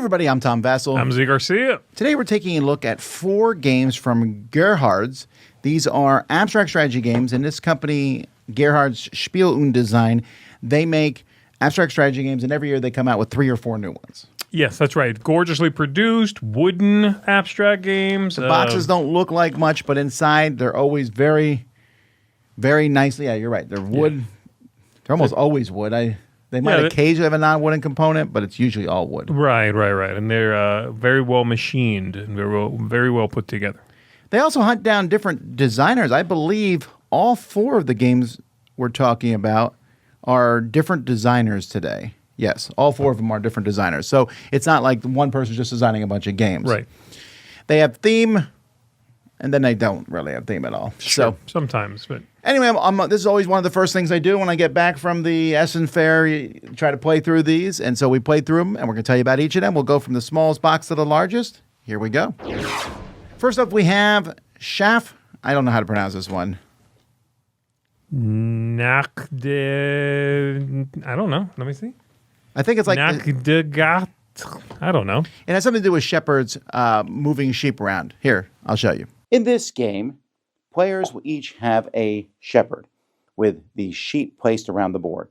everybody, I'm Tom Vassell. I'm Zee Garcia. Today we're taking a look at 4 games from Gerhard's. These are abstract strategy games, and this company, Gerhard's Spiel und Design, they make abstract strategy games, and every year they come out with 3 or 4 new ones. Yes, that's right. Gorgeously produced, wooden abstract games. The boxes don't look like much, but inside they're always very, very nicely. Yeah, you're right. They're wood. Yeah. They're almost always wood. They might occasionally have a non-wooden component, but it's usually all wood. Right. And they're very well machined and very well put together. They also hunt down different designers. I believe all 4 of the games we're talking about are different designers today. Yes, all 4 of them are different designers. So it's not like one person's just designing a bunch of games. Right. They have theme, and then they don't really have theme at all. Sure, so sometimes. But anyway, this is always one of the first things I do when I get back from the Essen Fair. You try to play through these, and so we played through them, and we're going to tell you about each of them. We'll go from the smallest box to the largest. Here we go. First up, we have Schaf. I don't know how to pronounce this one. I don't know. Let me see. I think it's like nachgedacht. I don't know. It has something to do with shepherds moving sheep around. Here, I'll show you. In this game, players will each have a shepherd with the sheep placed around the board.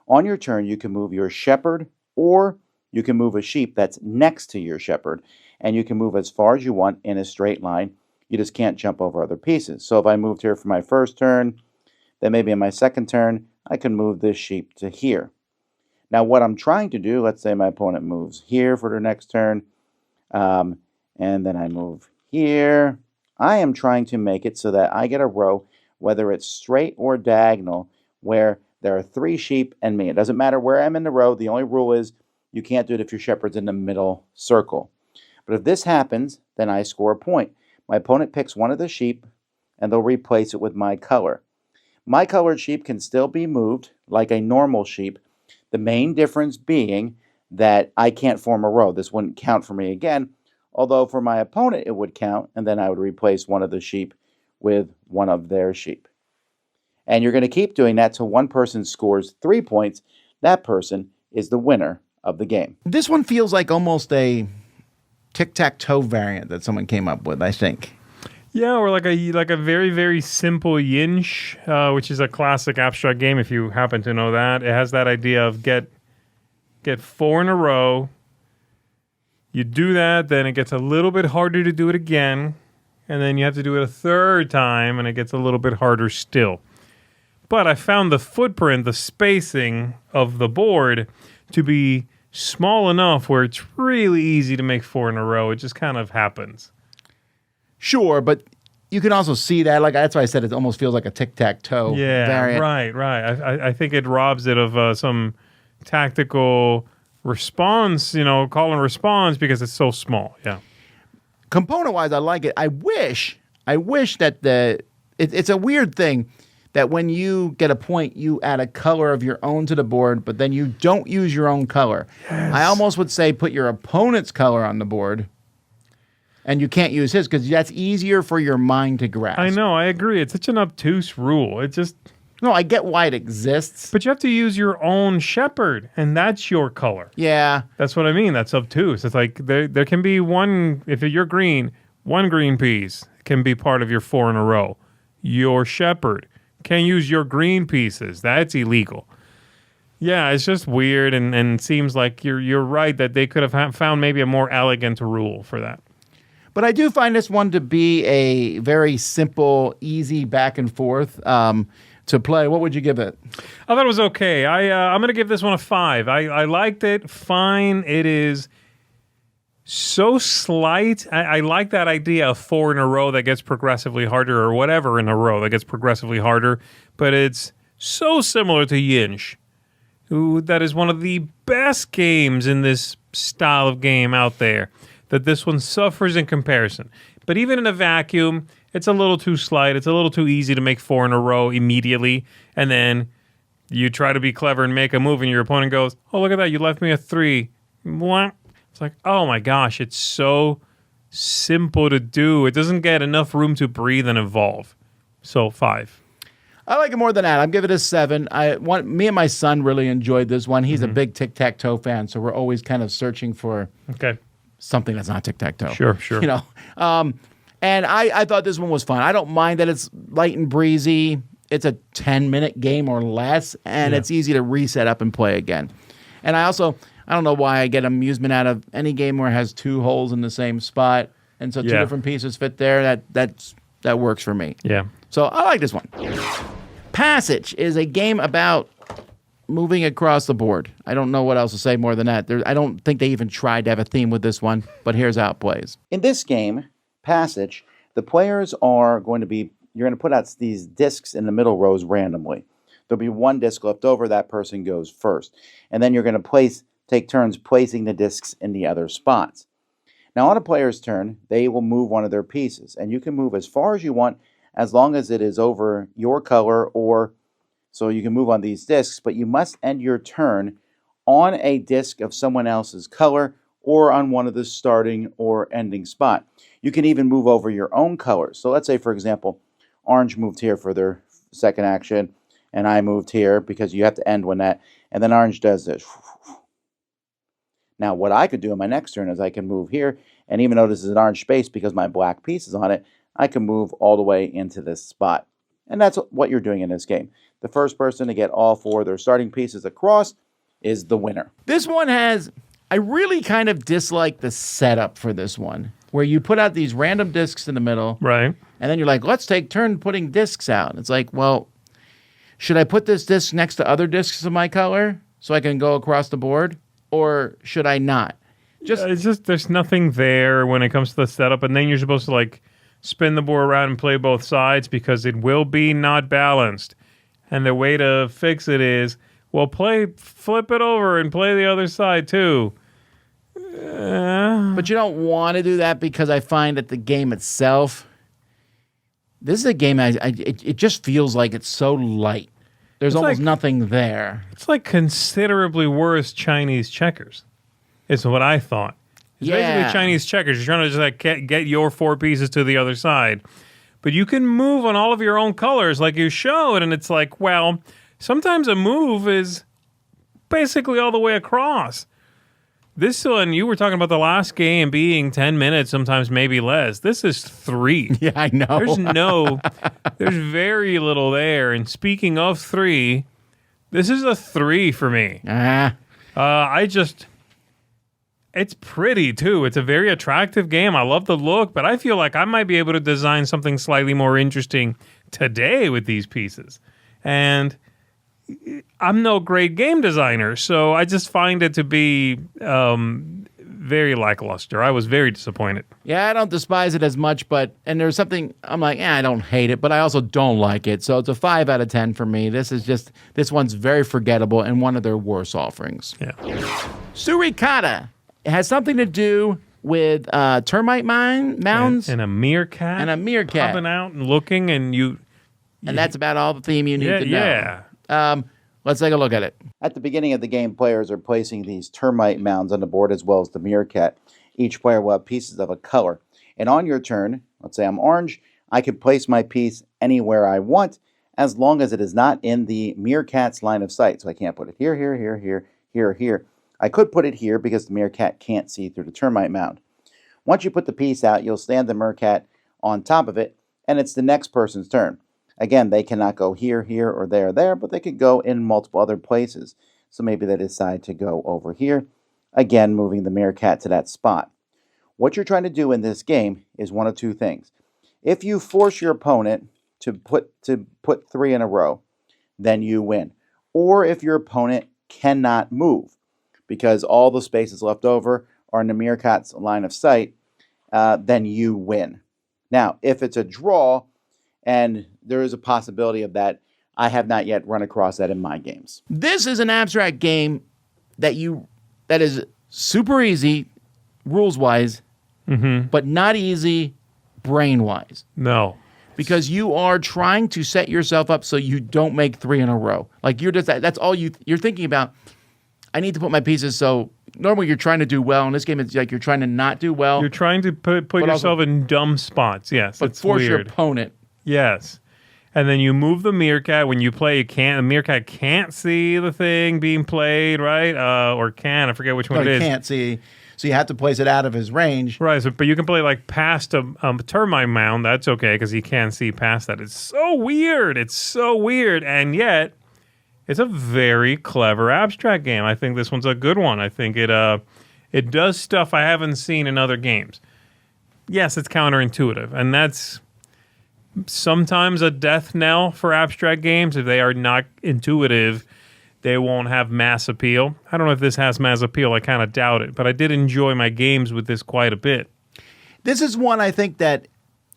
On your turn, you can move your shepherd, or you can move a sheep that's next to your shepherd, and you can move as far as you want in a straight line. You just can't jump over other pieces. So if I moved here for my first turn, then maybe in my second turn, I can move this sheep to here. Now, what I'm trying to do, let's say my opponent moves here for their next turn, and then I move here. I am trying to make it so that I get a row, whether it's straight or diagonal, where there are 3 sheep and me. It doesn't matter where I'm in the row. The only rule is you can't do it if your shepherd's in the middle circle. But if this happens, then I score a point. My opponent picks one of the sheep, and they'll replace it with my color. My colored sheep can still be moved like a normal sheep, the main difference being that I can't form a row. This wouldn't count for me again, although for my opponent it would count, and then I would replace one of the sheep with one of their sheep. And you're going to keep doing that till one person scores 3 points. That person is the winner of the game. This one feels like almost a tic-tac-toe variant that someone came up with, I think. Yeah, or like a very, very simple Yinch, which is a classic abstract game, if you happen to know that. It has that idea of get 4 in a row. You do that, then it gets a little bit harder to do it again, and then you have to do it a third time, and it gets a little bit harder still. But I found the footprint, the spacing of the board to be small enough where it's really easy to make 4 in a row. It just kind of happens. Sure, but you can also see that. Like that's why I said it almost feels like a tic-tac-toe variant. Right. I think it robs it of some tactical response, call and response, because it's so small. Yeah. Component-wise, I like it. I wish that it's a weird thing that when you get a point, you add a color of your own to the board, but then you don't use your own color. Yes. I almost would say put your opponent's color on the board. And you can't use his because that's easier for your mind to grasp. I know, I agree. It's such an obtuse rule. No, I get why it exists. But you have to use your own shepherd, and that's your color. Yeah. That's what I mean. That's obtuse. It's like there can be one, if you're green, one green piece can be part of your 4 in a row. Your shepherd can't use your green pieces. That's illegal. Yeah, it's just weird, and seems like you're right that they could have found maybe a more elegant rule for that. But I do find this one to be a very simple, easy back and forth to play. What would you give it? I thought it was okay. I'm going to give this one a 5. I liked it. Fine. It is so slight. I like that idea of 4 in a row that gets progressively harder, or whatever in a row that gets progressively harder. But it's so similar to Yinch. That is one of the best games in this style of game out there. That this one suffers in comparison. But even in a vacuum, it's a little too slight. It's a little too easy to make 4 in a row immediately. And then you try to be clever and make a move, and your opponent goes, oh, look at that. You left me a 3. It's like, oh my gosh, it's so simple to do. It doesn't get enough room to breathe and evolve. So 5. I like it more than that. I'm giving it a 7. Me and my son really enjoyed this one. He's a big tic-tac-toe fan, so we're always kind of searching for something that's not tic-tac-toe. Sure. You know, and I thought this one was fun. I don't mind that it's light and breezy. It's a 10-minute game or less, and it's easy to reset up and play again. And I don't know why I get amusement out of any game where it has 2 holes in the same spot, and so 2 different pieces fit there. That works for me. Yeah. So I like this one. Passage is a game about moving across the board. I don't know what else to say more than that. I don't think they even tried to have a theme with this one, but here's how it plays. In this game, Passage, the players are going to be, you're going to put out these discs in the middle rows randomly. There'll be 1 disc left over, that person goes first. And then you're going to take turns placing the discs in the other spots. Now on a player's turn, they will move one of their pieces, and you can move as far as you want as long as it is over your color, or so you can move on these discs, but you must end your turn on a disc of someone else's color or on one of the starting or ending spot. You can even move over your own colors. So let's say, for example, orange moved here for their second action, and I moved here because you have to end when that, and then orange does this. Now, what I could do in my next turn is I can move here, and even though this is an orange space because my black piece is on it, I can move all the way into this spot. And that's what you're doing in this game. The first person to get all 4 of their starting pieces across is the winner. This one I really kind of dislike the setup for this one, where you put out these random discs in the middle. Right. And then you're like, let's take turn putting discs out. It's like, well, should I put this disc next to other discs of my color so I can go across the board? Or should I not? It's just there's nothing there when it comes to the setup, and then you're supposed to like spin the board around and play both sides because it will be not balanced. And the way to fix it is, well, flip it over and play the other side too. But you don't want to do that because I find that the game itself, this is a game it just feels like it's so light. There's almost nothing there. It's like considerably worse Chinese checkers, is what I thought. It's basically Chinese checkers. You're trying to just like get your 4 pieces to the other side. But you can move on all of your own colors like you showed, and it's like, well, sometimes a move is basically all the way across. This one, you were talking about the last game being 10 minutes, sometimes maybe less. This is 3. Yeah, I know. There's very little there. And speaking of 3, this is a 3 for me. It's pretty too. It's a very attractive game. I love the look, but I feel like I might be able to design something slightly more interesting today with these pieces. And I'm no great game designer, so I just find it to be very lackluster. I was very disappointed. Yeah, I don't despise it as much, and there's something, I'm like, I don't hate it, but I also don't like it. So it's a 5 out of 10 for me. This one's very forgettable and one of their worst offerings. Yeah. Surikata. It has something to do with termite mounds. And a meerkat. Popping out and looking, and that's about all the theme you need to know. Yeah. Let's take a look at it. At the beginning of the game, players are placing these termite mounds on the board as well as the meerkat. Each player will have pieces of a color. And on your turn, let's say I'm orange, I can place my piece anywhere I want as long as it is not in the meerkat's line of sight. So I can't put it here, here, here, here, here, here. I could put it here because the meerkat can't see through the termite mound. Once you put the piece out, you'll stand the meerkat on top of it, and it's the next person's turn. Again, they cannot go here, here, or there, but they could go in multiple other places. So maybe they decide to go over here, again, moving the meerkat to that spot. What you're trying to do in this game is one of 2 things. If you force your opponent to put 3 in a row, then you win. Or if your opponent cannot move, because all the spaces left over are in the meerkat's line of sight, then you win. Now, if it's a draw, and there is a possibility of that, I have not yet run across that in my games. This is an abstract game that is super easy, rules-wise, but not easy brain-wise. No. Because you are trying to set yourself up so you don't make 3 in a row. Like that's all you're thinking about. I need to put my pieces so normally you're trying to do well. In this game, it's like you're trying to not do well. You're trying to put yourself in dumb spots. Yes, but it's force weird. your opponent. Yes. And then you move the meerkat. When you play, the meerkat can't see the thing being played, right? Or can, I forget which one No, it he is. can't see, so you have to place it out of his range. Right, but you can play like past a termite mound. That's okay because he can't see past that. It's so weird. And yet it's a very clever abstract game. I think this one's a good one. I think it does stuff I haven't seen in other games. Yes, it's counterintuitive, and that's sometimes a death knell for abstract games. If they are not intuitive, they won't have mass appeal. I don't know if this has mass appeal. I kind of doubt it, but I did enjoy my games with this quite a bit. This is one I think that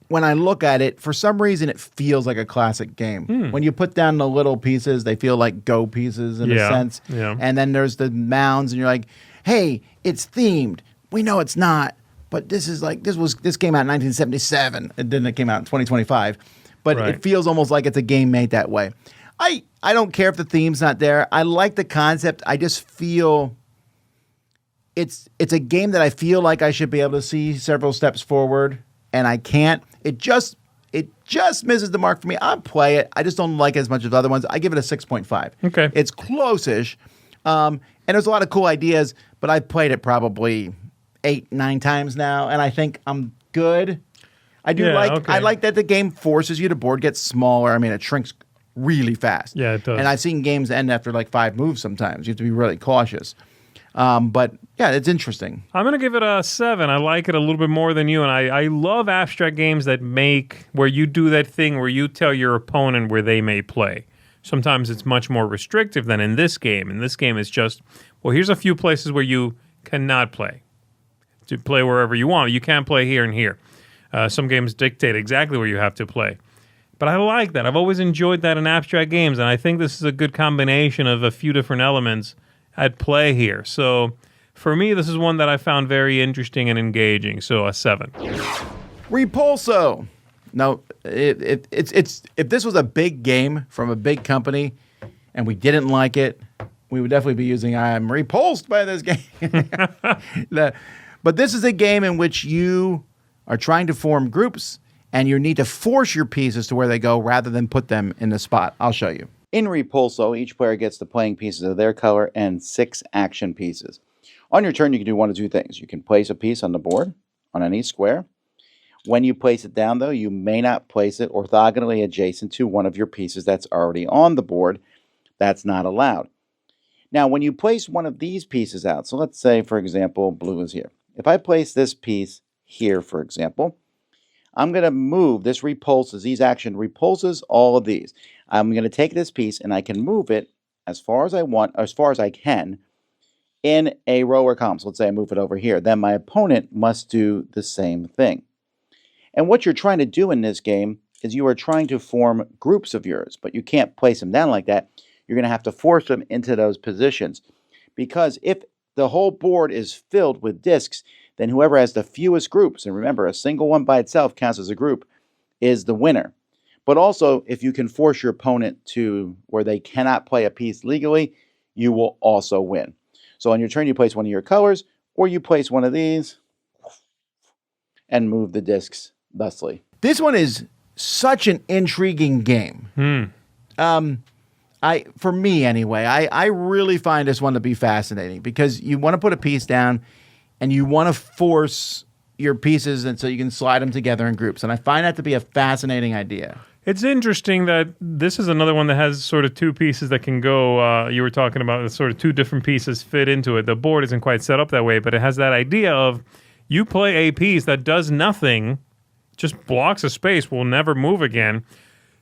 when I look at it, for some reason, it feels like a classic game. When you put down the little pieces, they feel like Go pieces in a sense. Yeah. And then there's the mounds, and you're like, hey, it's themed. We know it's not. But this came out in 1977, and then it came out in 2025. But Right. It feels almost like it's a game made that way. I don't care if the theme's not there. I like the concept. I just feel it's a game that I feel like I should be able to see several steps forward, and I can't. It just misses the mark for me. I'll play it. I just don't like it as much as other ones. I give it a 6.5. Okay. It's close-ish, and there's a lot of cool ideas, but I've played it probably 8-9 times now, and I think I'm good. I like that the game forces you to board gets smaller. I mean, it shrinks really fast. Yeah, it does. And I've seen games end after like 5 moves sometimes. You have to be really cautious. But yeah, it's interesting. I'm going to give it a 7. I like it a little bit more than you, and I love abstract games that where you do that thing where you tell your opponent where they may play. Sometimes it's much more restrictive than in this game. In this game, it's just, well, here's a few places where you cannot play. To play wherever you want. You can't play here and here. Some games dictate exactly where you have to play. But I like that. I've always enjoyed that in abstract games, and I think this is a good combination of a few different elements at play here. So for me, this is one that I found very interesting and engaging. So a 7. Repulso. No, it's if this was a big game from a big company and we didn't like it, we would definitely be using I am repulsed by this game. But this is a game in which you are trying to form groups and you need to force your pieces to where they go rather than put them in the spot. I'll show you. In Repulso, each player gets the playing pieces of their color and 6 action pieces. On your turn, you can do one of 2 things. You can place a piece on the board on any square. When you place it down, though, you may not place it orthogonally adjacent to one of your pieces that's already on the board. That's not allowed. Now, when you place one of these pieces out, so let's say, for example, blue is here. If I place this piece here, for example, I'm going to move, this repulses, these action repulses all of these. I'm going to take this piece and I can move it as far as I want, or as far as I can, in a row or column. So let's say I move it over here. Then my opponent must do the same thing. And what you're trying to do in this game is you are trying to form groups of yours, but you can't place them down like that. You're going to have to force them into those positions. Because if the whole board is filled with discs, then whoever has the fewest groups, and remember, a single one by itself counts as a group, is the winner. But also, if you can force your opponent to where they cannot play a piece legally, you will also win. So on your turn, you place one of your colors, or you place one of these, and move the discs thusly. This one is such an intriguing game. For me anyway, I really find this one to be fascinating because you want to put a piece down and you want to force your pieces and so you can slide them together in groups. And I find that to be a fascinating idea. It's interesting that this is another one that has sort of 2 pieces that can go, you were talking about sort of 2 different pieces fit into it. The board isn't quite set up that way, but it has that idea of you play a piece that does nothing, just blocks a space, will never move again,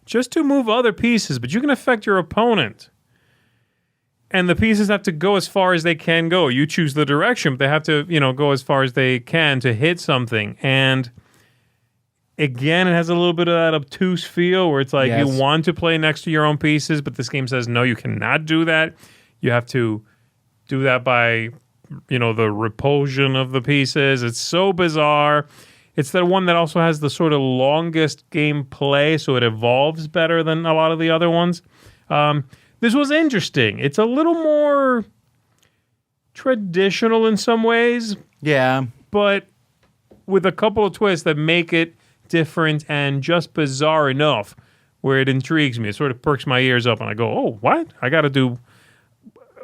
just to move other pieces, but you can affect your opponent. And the pieces have to go as far as they can go. You choose the direction, but they have to, go as far as they can to hit something. And again, it has a little bit of that obtuse feel where it's like you want to play next to your own pieces, but this game says, no, you cannot do that. You have to do that by, the repulsion of the pieces. It's so bizarre. It's the one that also has the sort of longest gameplay, so it evolves better than a lot of the other ones. This was interesting. It's a little more traditional in some ways. Yeah. But with a couple of twists that make it different and just bizarre enough where it intrigues me. It sort of perks my ears up, and I go, "Oh, what? I got to do."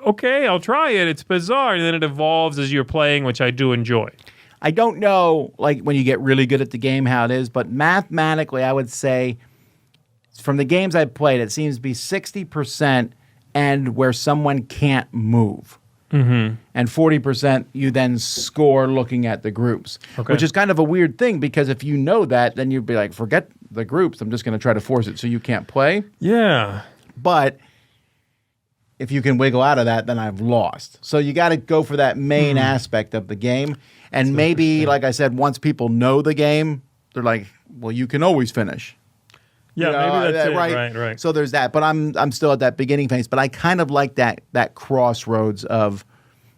Okay, I'll try it. It's bizarre, and then it evolves as you're playing, which I do enjoy. I don't know, like when you get really good at the game, how it is, but mathematically, I would say from the games I've played, it seems to be 60% and where someone can't move. Mm-hmm. And 40% you then score looking at the groups, which is kind of a weird thing because if you know that, then you'd be like, forget the groups. I'm just going to try to force it so you can't play. Yeah. But if you can wiggle out of that, then I've lost. So you got to go for that main aspect of the game. And maybe, like I said, once people know the game, they're like, well, you can always finish. Yeah, maybe that's it. Right. So there's that. But I'm still at that beginning phase. But I kind of like that crossroads of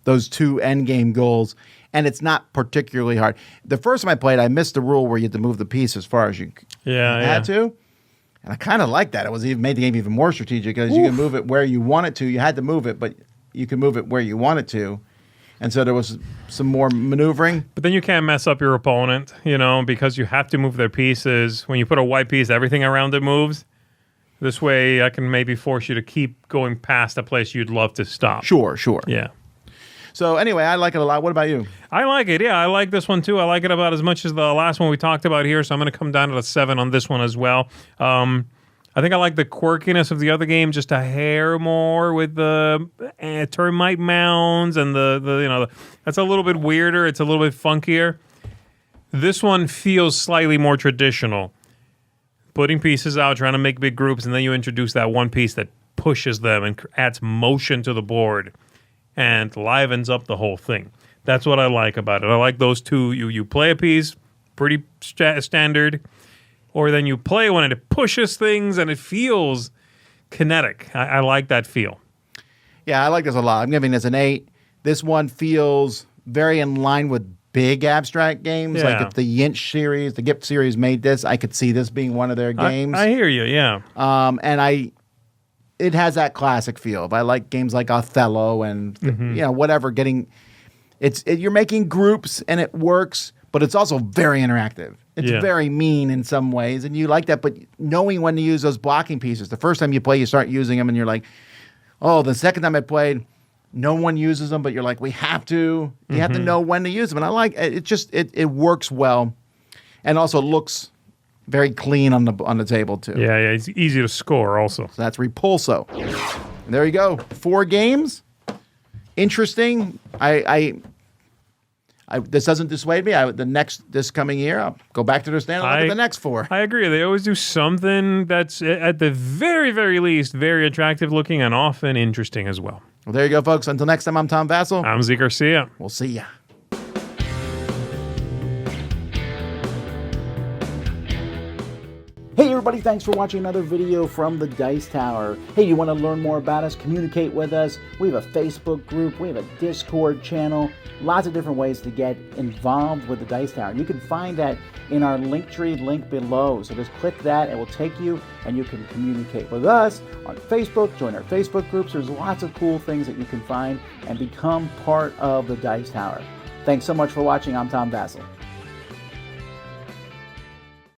those two end game goals. And it's not particularly hard. The first time I played, I missed the rule where you had to move the piece as far as you had to. And I kind of like that. It was even made the game even more strategic because you can move it where you want it to. You had to move it, but you can move it where you want it to. And so there was some more maneuvering. But then you can't mess up your opponent, because you have to move their pieces. When you put a white piece, everything around it moves. This way, I can maybe force you to keep going past a place you'd love to stop. Sure. Yeah. So anyway, I like it a lot. What about you? I like it. Yeah, I like this one too. I like it about as much as the last one we talked about here. So I'm going to come down to a 7 on this one as well. I think I like the quirkiness of the other game just a hair more with the termite mounds and that's a little bit weirder. It's a little bit funkier. This one feels slightly more traditional. Putting pieces out, trying to make big groups, and then you introduce that one piece that pushes them and adds motion to the board and livens up the whole thing. That's what I like about it. I like those two. You play a piece, pretty standard, or then you play one and it pushes things and it feels kinetic. I like that feel. Yeah, I like this a lot. I'm giving this an 8. This one feels very in line with big abstract games. Yeah. Like if the Yinch series, the Gift series made this, I could see this being one of their games. I hear you, yeah. And it has that classic feel. I like games like Othello and whatever. You're making groups and it works, but it's also very interactive. It's very mean in some ways, and you like that. But knowing when to use those blocking pieces, the first time you play, you start using them, and you're like, "Oh." The second time I played, no one uses them, but you're like, "We have to." You have to know when to use them, and I like it. It works well, and also looks very clean on the table too. Yeah. It's easy to score also. So that's Repulso. And there you go. 4 games. Interesting. This doesn't dissuade me. This coming year, I'll go back to the stand and look at the next 4. I agree. They always do something that's at the very, very least very attractive looking and often interesting as well. Well, there you go, folks. Until next time, I'm Tom Vassell. I'm Zee Garcia. We'll see ya. Hey everybody, thanks for watching another video from the Dice Tower. Hey, you want to learn more about us, communicate with us? We have a Facebook group, we have a Discord channel, lots of different ways to get involved with the Dice Tower. You can find that in our Linktree link below. So just click that, it will take you and you can communicate with us on Facebook, join our Facebook groups. There's lots of cool things that you can find and become part of the Dice Tower. Thanks so much for watching. I'm Tom Vassell.